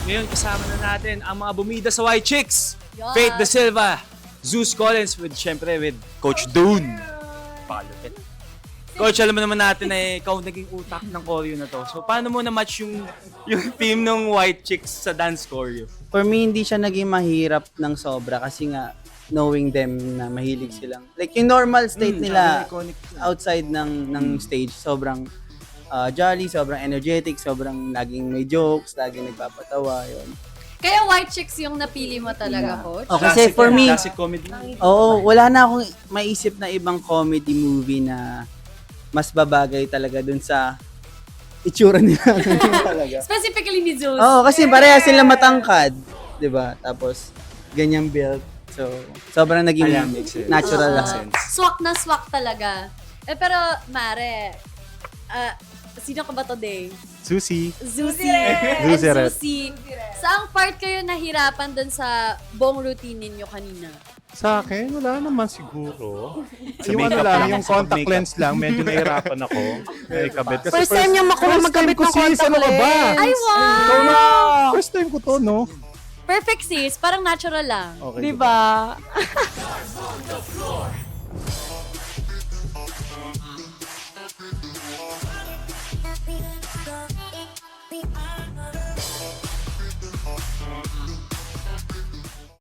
Ngayon kasama na natin ang mga bumida sa White Chicks. Yes. Faith De Silva, Zeus Collins syempre with Coach Dune. Pakalupit. Coach, alam mo naman natin na ikaw naging utak ng choreo na to. So paano mo na-match yung team ng White Chicks sa dance choreo? For me, hindi siya naging mahirap ng sobra kasi nga knowing them na mahilig silang. Like yung normal state nila iconic. outside ng stage, sobrang jolly, sobrang energetic, sobrang laging may jokes, laging nagpapatawa, yun. Kaya White Chicks yung napili mo talaga, Coach? Oh, kasi for me, Classic comedy. oo, wala na akong maisip na ibang comedy movie na mas babagay talaga dun sa itsura nila. Talaga. Specifically ni Zeus. Oo, kasi pareha sila matangkad, 'di ba? Tapos ganyang build. So, sobrang naging makes sense. natural Oo. lang. Swak na swak talaga. Pero, Mare, sino ka ba today? Susi. Zusi. Zusi Red. Zusi. Saang part kayo nahirapan dun sa buong routine ninyo kanina? Sa akin, wala naman siguro. Sa Yung ano makeup lang, lang, yung sa contact pag-makeup. lens lang, medyo nahirapan ako. Ikabit. Kasi First time niya makuha magkabit ng contact Ano ka ba? lens. Ay, wow! Ikaw na. First time ko to, no? Perfect sis, parang natural lang. Okay. Di ba?